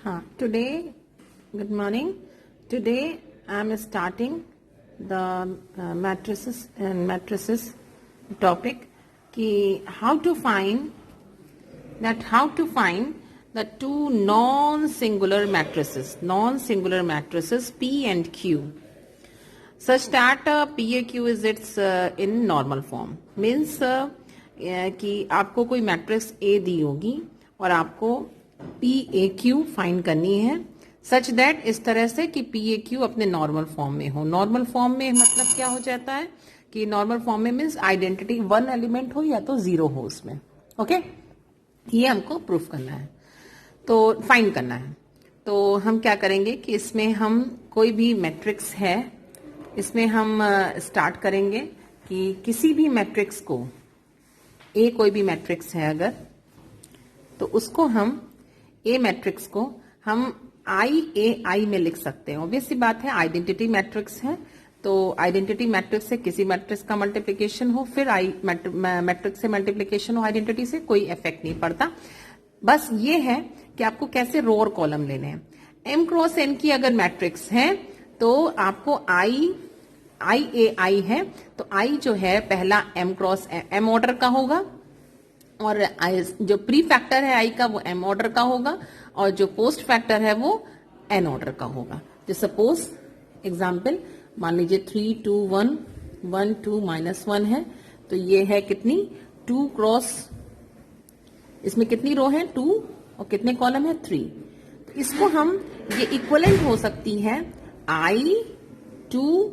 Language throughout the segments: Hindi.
Today, good morning. Today I am starting the matrices topic कि how to find the two non-singular matrices P and Q such that P A Q is its in normal form. Means कि आपको कोई मैट्रिक्स A दी होगी और आपको पी ए क्यू फाइंड करनी है सच दैट इस तरह से कि पी ए क्यू अपने नॉर्मल फॉर्म में हो. नॉर्मल फॉर्म में मतलब क्या हो जाता है कि नॉर्मल फॉर्म में मीन्स आइडेंटिटी वन एलिमेंट हो या तो जीरो हो उसमें. ओके ये हमको प्रूफ करना है तो फाइंड करना है. तो हम क्या करेंगे कि इसमें हम कोई भी मैट्रिक्स है इसमें हम स्टार्ट करेंगे कि किसी भी मैट्रिक्स को ए कोई भी मैट्रिक्स है अगर तो उसको हम ए मैट्रिक्स को हम आई में लिख सकते हैं. ऑब्वियस सी बात है आइडेंटिटी मैट्रिक्स है तो आइडेंटिटी मैट्रिक्स से किसी मैट्रिक्स का मल्टीप्लिकेशन हो फिर आई मैट्रिक्स से मल्टीप्लिकेशन हो आइडेंटिटी से कोई इफेक्ट नहीं पड़ता. बस ये है कि आपको कैसे रो और कॉलम लेने हैं. एम क्रॉस एन की अगर मैट्रिक्स है तो आपको आई है तो आई जो है पहला एम क्रॉस एम ऑर्डर का होगा और जो प्री फैक्टर है आई का वो एम ऑर्डर का होगा और जो पोस्ट फैक्टर है वो एन ऑर्डर का होगा. तो सपोज एग्जाम्पल मान लीजिए 3 2 1 1 2 -1 है तो ये है कितनी 2 क्रॉस इसमें कितनी रो है 2 और कितने कॉलम है 3. तो इसको हम ये इक्वलेंट हो सकती है आई 2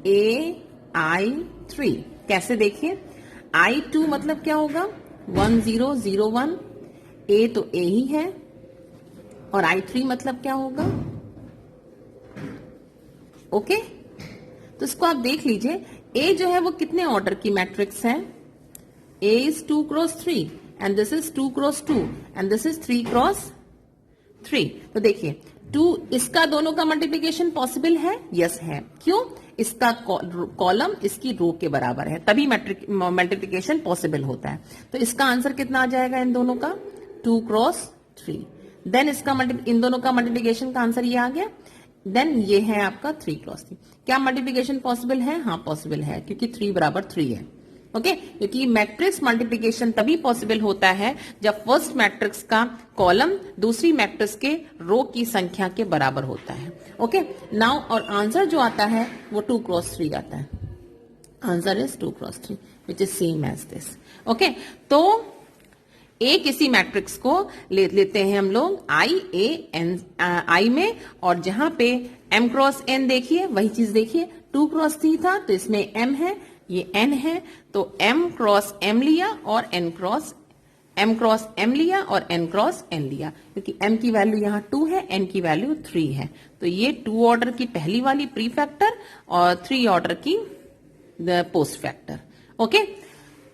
ए आई 3. कैसे देखिए आई 2 मतलब क्या होगा 1 0 0 1 ए तो ए ही है और आई 3 मतलब क्या होगा ओके. तो इसको आप देख लीजिए ए जो है वो कितने ऑर्डर की मैट्रिक्स है A is 2 cross 3 and this is 2 cross 2 and this is 3 cross 3. तो देखिए 2 इसका दोनों का मल्टीप्लिकेशन पॉसिबल है यस है. क्यों इसका कॉलम इसकी रो के बराबर है तभी मल्टीप्लिकेशन पॉसिबल होता है. तो इसका आंसर कितना आ जाएगा इन दोनों का 2 क्रॉस 3. देन इसका इन दोनों का मल्टीप्लिकेशन का आंसर ये आ गया. देन ये है आपका 3 क्रॉस 3. क्या मल्टीप्लिकेशन पॉसिबल है हाँ पॉसिबल है क्योंकि 3 बराबर 3 है. ओके क्योंकि मैट्रिक्स मल्टीप्लिकेशन तभी पॉसिबल होता है जब फर्स्ट मैट्रिक्स का कॉलम दूसरी मैट्रिक्स के रो की संख्या के बराबर होता है. ओके नाउ और आंसर जो आता है वो 2 क्रॉस 3 आता है. Answer is 2 cross 3 which is same as this. Okay तो ए किसी मैट्रिक्स को लेते हैं हम लोग आई में और जहां पे एम क्रॉस एन देखिए वही चीज देखिए 2 क्रॉस 3 था तो इसमें एम है ये n है तो m क्रॉस m लिया और m क्रॉस m लिया और n क्रॉस n लिया क्योंकि m की वैल्यू यहाँ 2 है n की वैल्यू 3 है. तो ये 2 ऑर्डर की पहली वाली प्री फैक्टर और 3 ऑर्डर की पोस्ट फैक्टर. ओके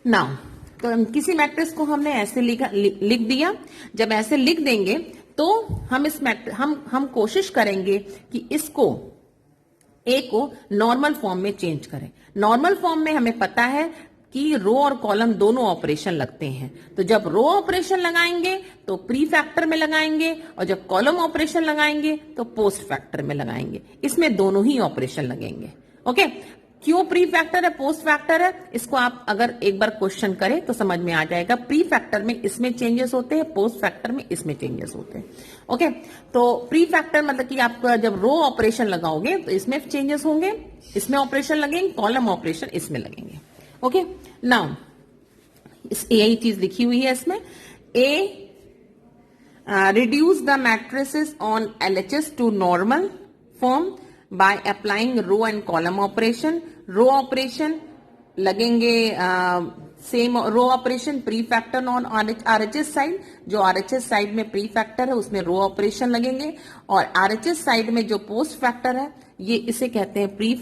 नाउ तो किसी मैट्रिक्स को हमने ऐसे लिख दिया. जब ऐसे लिख देंगे तो हम हम कोशिश करेंगे कि इसको ए को नॉर्मल फॉर्म में चेंज करें. नॉर्मल फॉर्म में हमें पता है कि रो और कॉलम दोनों ऑपरेशन लगते हैं. तो जब रो ऑपरेशन लगाएंगे तो प्री फैक्टर में लगाएंगे और जब कॉलम ऑपरेशन लगाएंगे तो पोस्ट फैक्टर में लगाएंगे. इसमें दोनों ही ऑपरेशन लगेंगे. ओके क्यों प्री फैक्टर है पोस्ट फैक्टर है इसको आप अगर एक बार क्वेश्चन करें तो समझ में आ जाएगा. प्री फैक्टर में इसमें चेंजेस होते हैं पोस्ट फैक्टर में इसमें चेंजेस होते हैं. ओके तो प्री फैक्टर मतलब कि आप जब रो ऑपरेशन लगाओगे तो इसमें चेंजेस होंगे इसमें ऑपरेशन लगेंगे कॉलम ऑपरेशन इसमें लगेंगे. ओके नाउ यही चीज लिखी हुई है इसमें a reduce the matrices on LHS to normal form by applying row and column operation. Row operation लगेंगे same row operation pre factor on RHS side. जो आरएचएस साइड में प्री फैक्टर है उसमें रो ऑपरेशन लगेंगे और आरएचएस साइड में जो पोस्ट फैक्टर है ये इसे कहते हैं प्री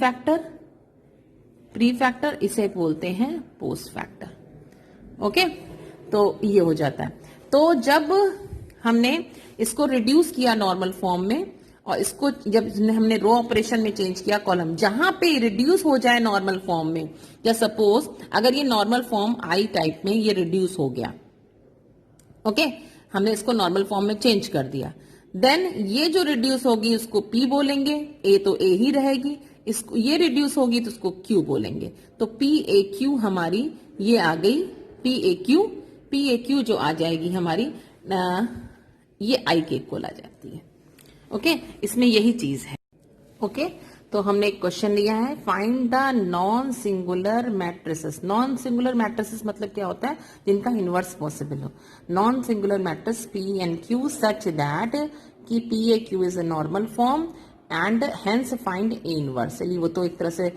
फैक्टर इसे बोलते हैं पोस्ट फैक्टर. ओके तो ये हो जाता है. तो जब हमने इसको रिड्यूस किया नॉर्मल फॉर्म में और इसको जब हमने रो ऑपरेशन में चेंज किया कॉलम जहां पे रिड्यूस हो जाए नॉर्मल फॉर्म में या सपोज अगर ये नॉर्मल फॉर्म आई टाइप में ये रिड्यूस हो गया ओके हमने इसको नॉर्मल फॉर्म में चेंज कर दिया देन ये जो रिड्यूस होगी उसको P बोलेंगे, A तो A ही रहेगी, इसको ये रिड्यूस होगी तो उसको Q बोलेंगे। तो PAQ हमारी ये आ गई PAQ जो आ जाएगी हमारी ये I के इक्वल आ जाती है। ओके, इसमें यही चीज है। ओके, तो हमने एक क्वेश्चन लिया है, find the non singular matrices. Non singular matrices मतलब क्या होता है, जिनका इनवर्स पॉसिबल हो। Non singular matrix P and Q such that कि PAQ is a normal form and hence find A inverse. चलिए वो तो एक तरह से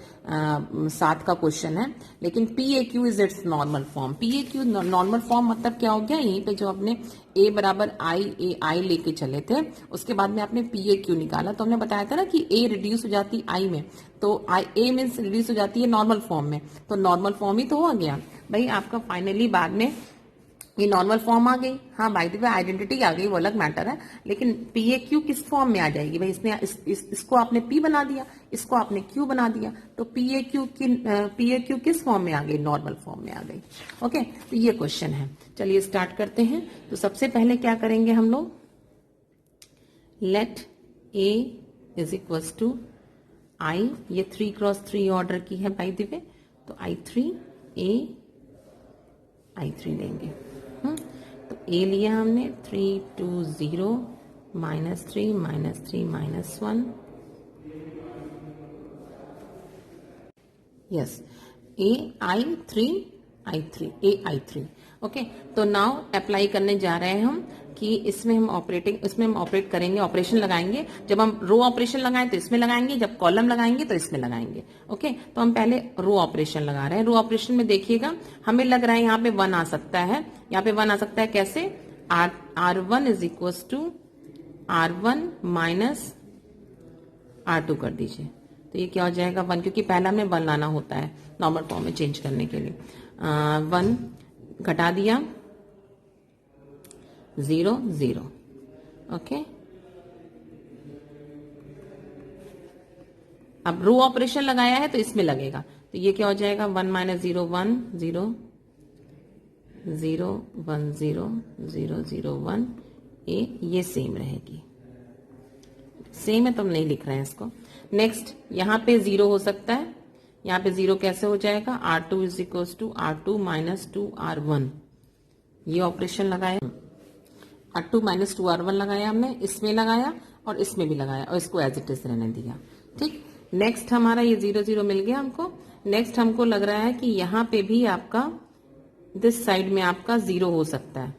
7 का क्वेश्चन है, लेकिन PAQ is it's normal form. PAQ normal form मतलब क्या हो गया, यहीं पे जो आपने A बराबर I लेके चले थे, उसके बाद में आपने PAQ निकाला, तो हमने बताया था ना कि A रिड्यूस हो जाती है I में, तो A मीन्स रिड्यूस हो जाती है नॉर्मल फॉर्म में, तो नॉर्मल फॉर्म ही तो हो गया भाई आपका। फाइनली बाद में ये नॉर्मल फॉर्म आ गई। हाँ बाय द वे आइडेंटिटी आ गई, वो अलग मैटर है, लेकिन PAQ किस फॉर्म में आ जाएगी भाई, इसने इसको आपने P बना दिया, इसको आपने Q बना दिया, तो PAQ किस फॉर्म में आ गई, नॉर्मल फॉर्म में आ गई। ओके, तो ये क्वेश्चन है। चलिए स्टार्ट करते हैं। तो सबसे पहले क्या करेंगे हम लोग, let A is equals to I, ये 3x3 ऑर्डर की है बाय द वे, तो I3 लेंगे। तो A लिया हमने 3 2 0 -3 -3 -1, यस I3 ओके। तो नाउ अप्लाई करने जा रहे हैं हम कि इसमें हम ऑपरेट करेंगे, ऑपरेशन लगाएंगे। जब हम रो ऑपरेशन लगाएं तो इसमें लगाएंगे, जब कॉलम लगाएंगे तो इसमें लगाएंगे। ओके, तो हम पहले रो ऑपरेशन लगा रहे हैं। रो ऑपरेशन में देखिएगा हमें लग रहा है यहाँ पे 1 आ सकता है, यहाँ पे 1 आ सकता है कैसे, R1 is equal to R1 minus R2 कर दीजिए, तो ये क्या हो जाएगा 1, क्योंकि पहला हमें 1 लाना होता है नॉर्मल फॉर्म में चेंज करने के लिए। 1 घटा दिया 0 0, ओके। अब रो ऑपरेशन लगाया है तो इसमें लगेगा, तो ये क्या हो जाएगा 1 - 0 1 0 0 1 0 0 0 1 ये सेम रहेगी, सेम है तो हम नहीं लिख रहे हैं इसको। नेक्स्ट यहाँ पे 0 हो सकता है, यहाँ पे 0 कैसे हो जाएगा, R2 is equal to R2 - 2R1, ये ऑपरेशन लगाया, R2 - 2R1 लगाया हमने, इसमें लगाया और इसमें भी लगाया और इसको एज इट इज रहने दिया। ठीक, नेक्स्ट हमारा ये 0 0 मिल गया हमको। नेक्स्ट हमको लग रहा है कि यहाँ पे भी आपका दिस साइड में आपका 0 हो सकता है।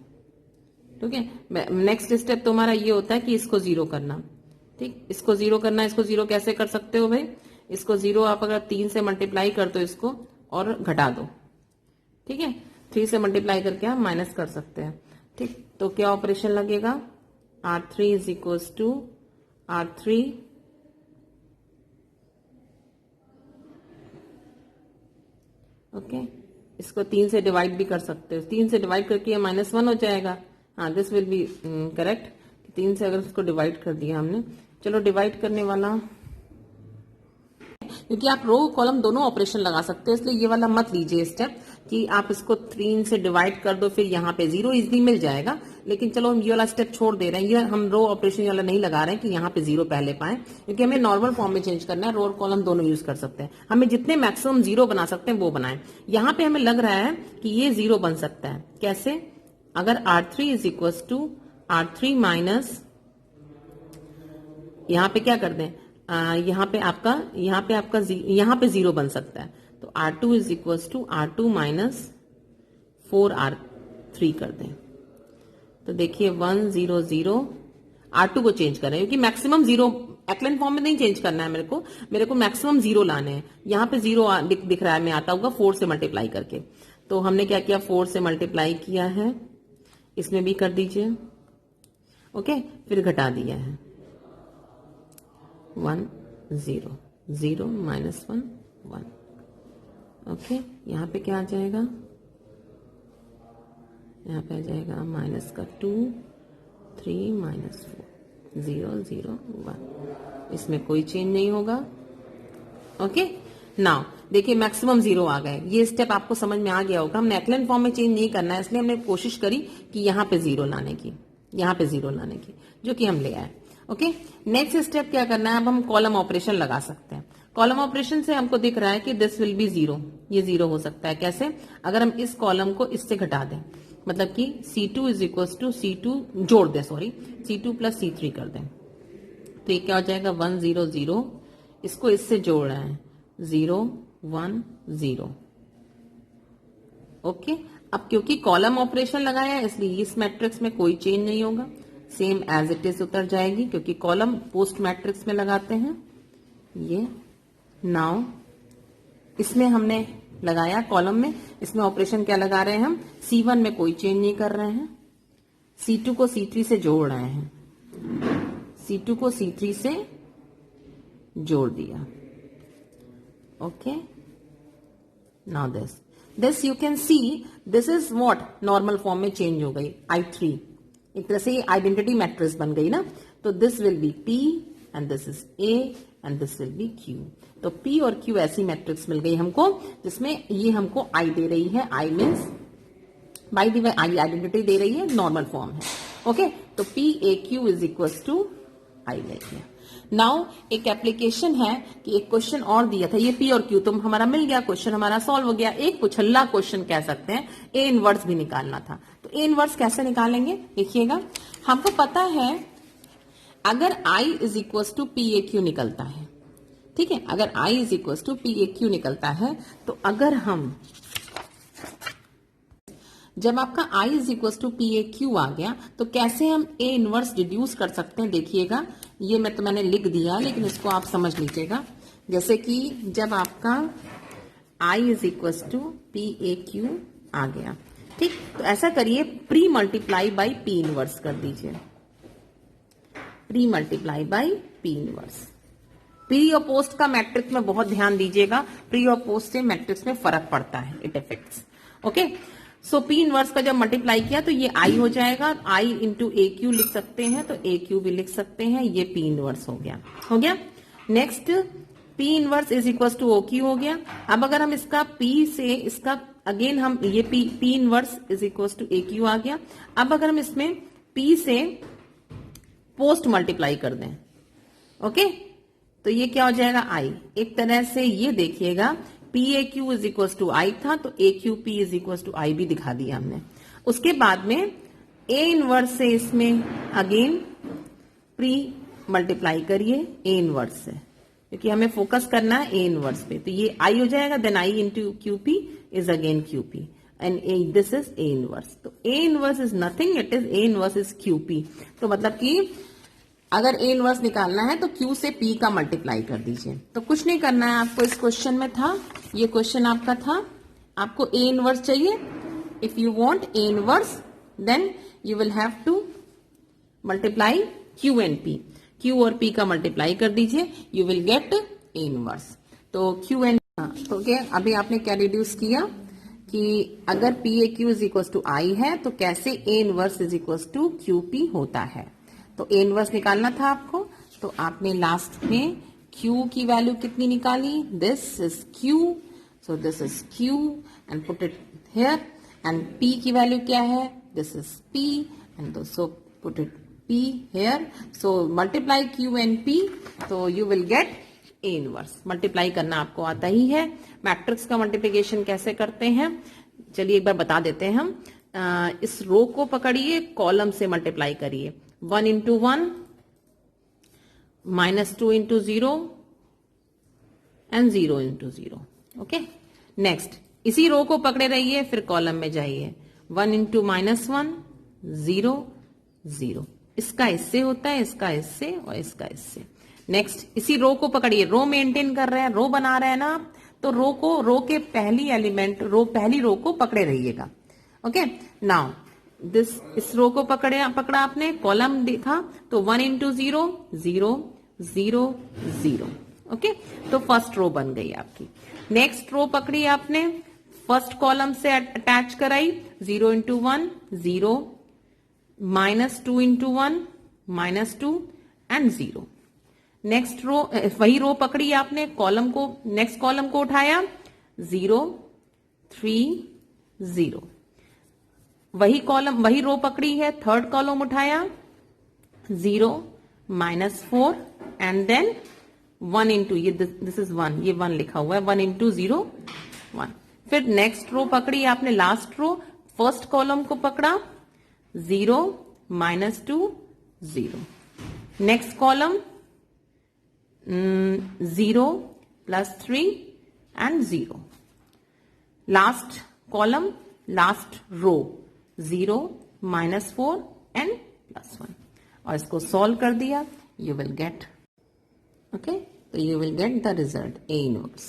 ठीक है, नेक्स्ट स्टेप तो हमारा ये होता है कि इसको 0 करना। ठीक, इसको 0 करना, इसको 0 कैसे कर सकते हो भाई, इसको 0 आप अगर 3 से मल्टीप्लाई कर दो इसको और घटा दो, ठीक है, 3 से मल्टीप्लाई करके हम माइनस कर सकते हैं। ठीक, तो क्या ऑपरेशन लगेगा, R3 is equal to R3 okay, इसको 3 से डिवाइड भी कर सकते हो, 3 से डिवाइड करके ये -1 हो जाएगा। हाँ, दिस विल बी करेक्ट, 3 से अगर इसको डिवाइड कर दिया हमने। चलो डिवाइड करने वाला, क्योंकि आप रो कॉलम दोनों ऑपरेशन लगा सकते हो, इसलिए ये वाला मत लीजिए स्टेप कि आप इसको 3 से डिवाइड कर दो फिर यहाँ पे 0 इजीली मिल जाएगा। लेकिन चलो हम ये वाला स्टेप छोड़ दे रहे हैं, ये हम रो ऑपरेशन वाला नहीं लगा रहे हैं कि यहाँ पे 0 पहले पाए, क्योंकि हमें नॉर्मल फॉर्म में चेंज करना है। रो और कॉलम दोनों यूज कर सकते हैं, हमें जितने मैक्सिमम 0 बना सकते हैं वो बनाए। यहाँ पे हमें लग रहा है कि ये 0 बन सकता है, कैसे, अगर R3 is equal to R3 minus, यहाँ पे क्या कर दें, यहाँ पे आपका यहाँ पे 0 बन सकता है, तो R2 is equal to R2 minus 4R3 कर दें। तो देखिए 1 0 0, R2 को चेंज कर रहे हैं क्योंकि मैक्सिमम 0 एक्लेन फॉर्म में नहीं चेंज करना है मेरे को मैक्सिमम 0 लाने हैं। यहाँ पे 0 दिख रहा है, मैं आता होगा 4 से मल्टीप्लाई करके, तो हमने क्या किया 4 से मल्टीप्लाई किया है, इसमें भी कर दीजिए, ओके, फिर घटा दिया है 1 0 0 -1 1, ओके। यहाँ पे क्या आ जाएगा, यहाँ पे आ जाएगा माइनस का 2 3 -4 0 0 1, इसमें कोई चेंज नहीं होगा, ओके। नाउ देखिए मैक्सिमम 0 आ गए, ये स्टेप आपको समझ में आ गया होगा। हमने एक्लेन फॉर्म में चेंज नहीं करना है, इसलिए हमने कोशिश करी कि यहाँ पे 0 लाने की, यहां पे 0 लाने की, जो कि हम ले आए। ओके, नेक्स्ट स्टेप क्या करना है, अब हम कॉलम ऑपरेशन लगा सकते हैं। कॉलम ऑपरेशन से हमको दिख रहा है कि दिस विल बी 0, ये 0 हो सकता है। कैसे? अगर हम इस कॉलम को इससे घटा दें, मतलब कि C2 is equal to C2 जोड़ दें, सॉरी C2 प्लस C3 कर दें, तो ये क्या हो जाएगा 1 0 0, इसको इससे जोड़ रहे हैं 0 1 0। ओके, अब क्योंकि कॉलम ऑपरेशन लगाया है इसलिए इस मैट्रिक्स में कोई चेंज नहीं होगा, सेम एज इट इज उतर जाएगी, क्योंकि कॉलम पोस्ट मैट्रिक्स में लगाते हैं ये। नाउ इसमें हमने लगाया कॉलम में, इसमें ऑपरेशन क्या लगा रहे हैं हम, C1 में कोई चेंज नहीं कर रहे हैं, C2 को C3 से जोड़ रहे हैं, C2 को C3 से जोड़ दिया। Okay, now this you can see this is what, normal form में चेंज हो गई I3, एक तरह से ये आइडेंटिटी मैट्रिक्स बन गई ना। तो this will be P and this is A and this will be Q। तो P और Q ऐसी मैट्रिक्स मिल गई हमको जिसमें ये हमको I दे रही है, I means by the way I identity दे रही है, नॉर्मल फॉर्म है। ओके, तो PAQ is equal to I ले लिया। नाउ एक एप्लीकेशन है कि एक क्वेश्चन और दिया था, ये P और Q तो हमारा मिल गया, क्वेश्चन हमारा सॉल्व हो गया। एक कुछल्ला क्वेश्चन कह सकते हैं, A इनवर्स भी निकालना था। तो A इनवर्स कैसे निकालेंगे, देखिएगा, हमको पता है अगर I is equal to PAQ निकलता है, ठीक है, अगर I is equal to PAQ निकलता है, तो अगर हम जब आपका I is equal to PAQ आ गया तो कैसे हम A इनवर्स डिड्यूस कर सकते हैं, देखिएगा, ये मैंने लिख दिया, लेकिन इसको आप समझ लीजिएगा। जैसे कि जब आपका I is equal to PAQ आ गया, ठीक, तो ऐसा करिए, pre multiply by P inverse कर दीजिए, pre multiply by P inverse. Pre और पोस्ट का मैट्रिक्स में बहुत ध्यान दीजिएगा, प्री और पोस्ट से मैट्रिक्स में फर्क पड़ता है, it effects. Okay, so P inverse का जब मल्टीप्लाई किया तो ये I हो जाएगा, I इंटू AQ लिख सकते हैं, तो AQ भी लिख सकते हैं, ये P इनवर्स हो गया। Next P inverse is equal to OQ हो गया। अब अगर हम इसका P से इसका अगेन हम ये P inverse is equal to AQ आ गया। अब अगर हम इसमें P से पोस्ट मल्टीप्लाई कर दें, ओके, तो ये क्या हो जाएगा I। एक तरह से ये देखिएगा, PAQ is equal to I था, तो AQP is equal to I भी दिखा दिया हमने। उसके बाद में A इनवर्स से इसमें अगेन प्री मल्टीप्लाई करिए A इनवर्स से, क्योंकि हमें फोकस करना है A इनवर्स पे, तो ये I हो जाएगा, then I into QP is again QP and this is A inverse. तो A inverse is nothing, it is A inverse is QP। तो मतलब कि अगर A इनवर्स निकालना है तो Q से P का मल्टीप्लाई कर दीजिए। तो कुछ नहीं करना है आपको, इस क्वेश्चन में था, ये क्वेश्चन आपका था, आपको A इनवर्स चाहिए। If you want A inverse then you will have to multiply Q and P, Q और P का मल्टीप्लाई कर दीजिए, you will get A inverse. तो Q एंड ओके, अभी आपने क्या रिड्यूस किया कि अगर PAQ is equal to I है तो कैसे A inverse is equal to QP होता है। तो A इनवर्स निकालना था आपको, तो आपने लास्ट में Q की वैल्यू कितनी निकाली, this is Q, so this is Q and put it here, and P की वैल्यू क्या है, this is P and so put it P here, so multiply Q and P, तो you will get A inverse. Multiply करना आपको आता ही है, मैट्रिक्स का मल्टीप्लिकेशन कैसे करते हैं चलिए एक बार बता देते हैं हम। इस रो को पकड़िए, कॉलम से मल्टीप्लाई करिए, 1 into 1 minus 2 into 0 and 0 into 0। Okay, next इसी रो को पकड़े रहिए, फिर कॉलम में जाइए, 1 इंटू माइनस 1 0 0, इसका इससे होता है, इसका इससे और इसका इससे। नेक्स्ट इसी रो को पकड़िए, रो मेंटेन कर रहे हैं, रो बना रहे हैं ना आप, तो रो के पहली एलिमेंट पहली रो को पकड़े रहिएगा। ओके, नाउ इस रो को पकड़ा आपने, कॉलम देखा, तो 1 इंटू 0 0 0 0। ओके, तो फर्स्ट रो बन गई आपकी। नेक्स्ट रो पकड़ी आपने, फर्स्ट कॉलम से अटैच कराई, 0 into 1 0, minus 2 into 1 minus 2 and 0। Next row, वही रो पकड़ी आपने, कॉलम को, नेक्स्ट कॉलम को उठाया, 0 3 0, वही कॉलम, वही रो पकड़ी है, थर्ड कॉलम उठाया, 0 -4 एंड देन 1 इंटू, ये दिस इज 1, ये 1 लिखा हुआ है, 1 इंटू 0 1। फिर नेक्स्ट रो पकड़ी आपने, लास्ट रो, फर्स्ट कॉलम को पकड़ा, 0 -2 0। Next column 0 +3 and 0। Last column, last row, 0 -4 and +1, और इसको सॉल्व कर दिया, यू विल गेट, ओके, तो you will get the result A inverse.